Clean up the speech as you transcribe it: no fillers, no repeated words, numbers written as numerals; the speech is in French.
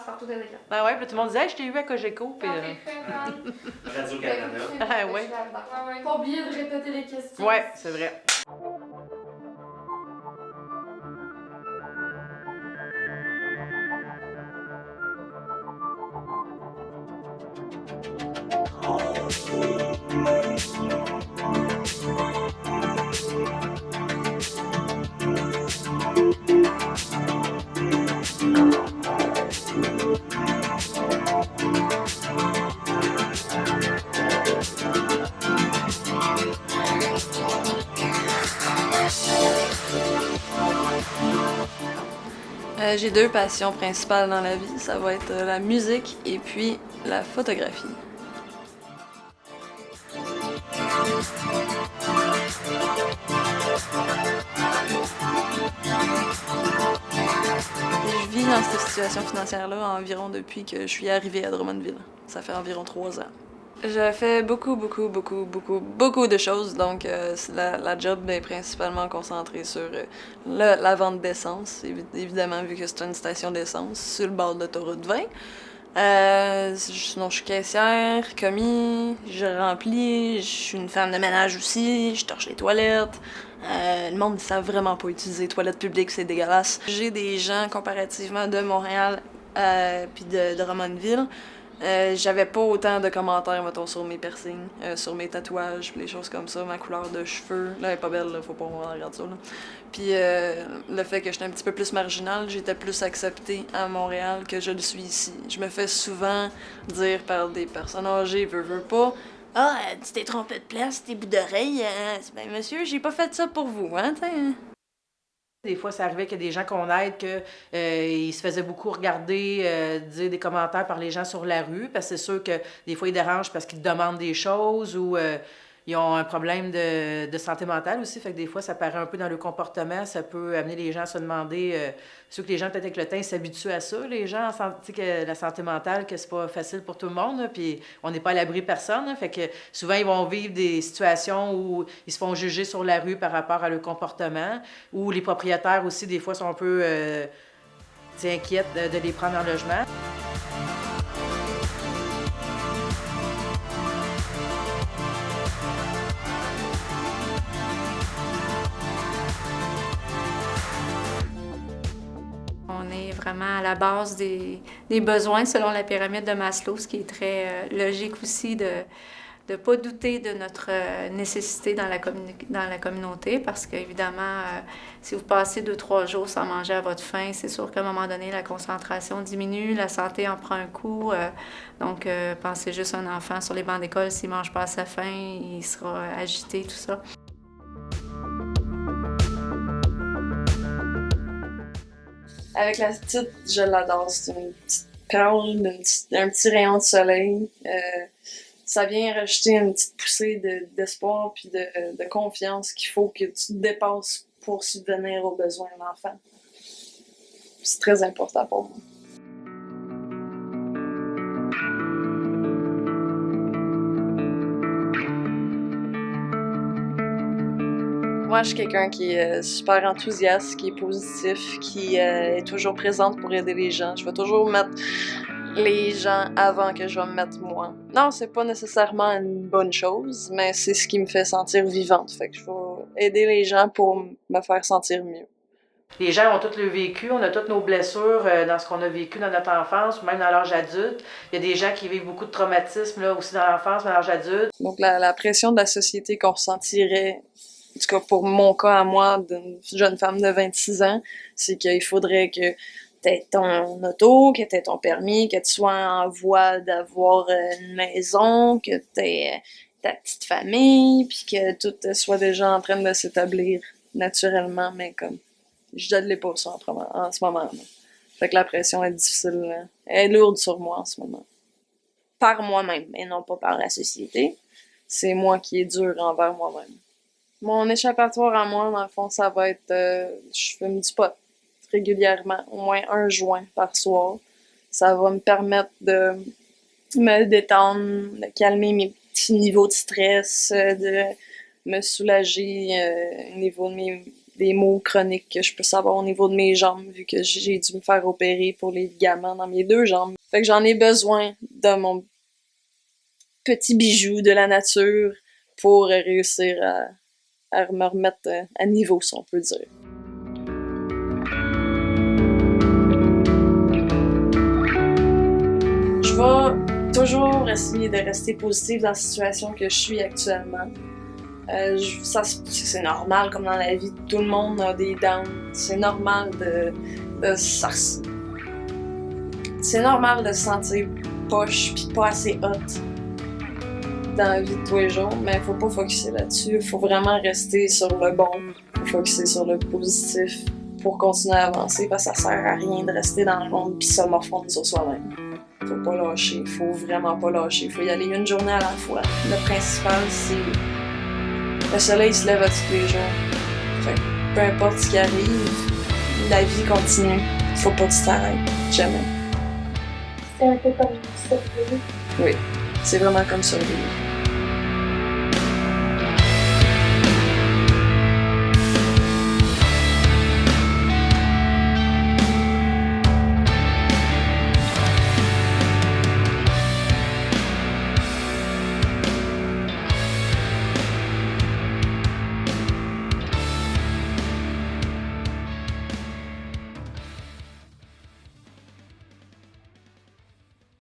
partout dans les écrans. Ah ouais, puis tout le monde disait, hey, je t'ai eu à Cogeco. Puis, Radio-Canada. Ah ouais. Pas oublier de répéter les questions. Ouais, c'est vrai. J'ai deux passions principales dans la vie, ça va être la musique et puis la photographie. Je vis dans cette situation financière-là environ depuis que je suis arrivée à Drummondville. Ça fait environ 3 ans. Je fais beaucoup de choses, donc la job est principalement concentrée sur la vente d'essence, évidemment, vu que c'est une station d'essence sur le bord de l'autoroute 20. Sinon, je suis caissière, commis, je remplis, je suis une femme de ménage aussi, je torche les toilettes. Le monde ne savent vraiment pas utiliser les toilettes publiques, c'est dégueulasse. J'ai des gens comparativement de Montréal puis de Drummondville. J'avais pas autant de commentaires, mettons, sur mes piercings, sur mes tatouages, pis les choses comme ça, ma couleur de cheveux. Là, elle est pas belle, là, faut pas regarder ça, là. Puis le fait que j'étais un petit peu plus marginale, j'étais plus acceptée à Montréal que je le suis ici. Je me fais souvent dire par des personnes âgées, veux pas, « Ah, tu t'es trompé de place, tes bouts d'oreilles, ben monsieur, j'ai pas fait ça pour vous, hein, t'sais. » Des fois, ça arrivait qu'il y a des gens qu'on aide, qu'ils se faisaient beaucoup regarder, dire des commentaires par les gens sur la rue, parce que c'est sûr que des fois, ils dérangent parce qu'ils demandent des choses ou ils ont un problème de santé mentale aussi. Fait que des fois, ça paraît un peu dans le comportement. Ça peut amener les gens à se demander... sûr que les gens, peut-être avec le temps, ils s'habituent à ça, les gens, tu sais, que la santé mentale, que c'est pas facile pour tout le monde, là, puis on n'est pas à l'abri de personne. Là, fait que souvent, ils vont vivre des situations où ils se font juger sur la rue par rapport à leur comportement, ou les propriétaires aussi, des fois, sont un peu inquiètes de les prendre en logement. On est vraiment à la base des besoins selon la pyramide de Maslow, ce qui est très logique aussi de ne pas douter de notre nécessité dans la communauté parce qu'évidemment, si vous passez 2-3 jours sans manger à votre faim, c'est sûr qu'à un moment donné, la concentration diminue, la santé en prend un coup. Donc, pensez juste à un enfant sur les bancs d'école, s'il ne mange pas à sa faim, il sera agité, tout ça. Avec la petite, je l'adore. C'est une petite perle, un petit rayon de soleil. Ça vient rajouter une petite poussée d'espoir puis de confiance qu'il faut que tu te dépasses pour subvenir aux besoins de l'enfant. C'est très important pour moi. Moi, je suis quelqu'un qui est super enthousiaste, qui est positif, qui est toujours présente pour aider les gens. Je vais toujours mettre les gens avant que je vais me mettre moi. Non, c'est pas nécessairement une bonne chose, mais c'est ce qui me fait sentir vivante. Fait que je vais aider les gens pour me faire sentir mieux. Les gens ont tout le vécu, on a toutes nos blessures dans ce qu'on a vécu dans notre enfance ou même dans l'âge adulte. Il y a des gens qui vivent beaucoup de traumatismes là, aussi dans l'enfance, dans l'âge adulte. Donc la pression de la société qu'on ressentirait, en tout cas pour mon cas à moi, d'une jeune femme de 26 ans, c'est qu'il faudrait que t'aies ton auto, que t'aies ton permis, que tu sois en voie d'avoir une maison, que t'aies ta petite famille, puis que tout soit déjà en train de s'établir naturellement, mais comme je ne l'ai pas ça en ce moment. Là. Fait que la pression est difficile, là. Elle est lourde sur moi en ce moment. Par moi-même, et non pas par la société. C'est moi qui est dur envers moi-même. Mon échappatoire à moi, dans le fond, ça va être... je fume du pot régulièrement, au moins 1 joint par soir. Ça va me permettre de me détendre, de calmer mes petits niveaux de stress, de me soulager au niveau de des maux chroniques que je peux savoir au niveau de mes jambes, vu que j'ai dû me faire opérer pour les ligaments dans mes 2 jambes. Fait que j'en ai besoin de mon petit bijou de la nature pour réussir à me remettre à niveau, si on peut dire. Je vais toujours essayer de rester positive dans la situation que je suis actuellement. C'est normal, comme dans la vie, tout le monde a des downs. C'est normal c'est normal de se sentir poche pis pas assez hot dans la vie de tous les jours, mais faut pas focusser là-dessus. Faut vraiment rester sur le bon, faut focusser sur le positif pour continuer à avancer, parce que ça sert à rien de rester dans le monde pis se morfondre sur soi-même. Faut pas lâcher, faut vraiment pas lâcher, faut y aller une journée à la fois. Le principal, c'est le soleil se lève à tous les jours. Fait que peu importe ce qui arrive, la vie continue. Faut pas que tu t'arrêtes, jamais. C'est un peu comme survivre. Oui, c'est vraiment comme survivre.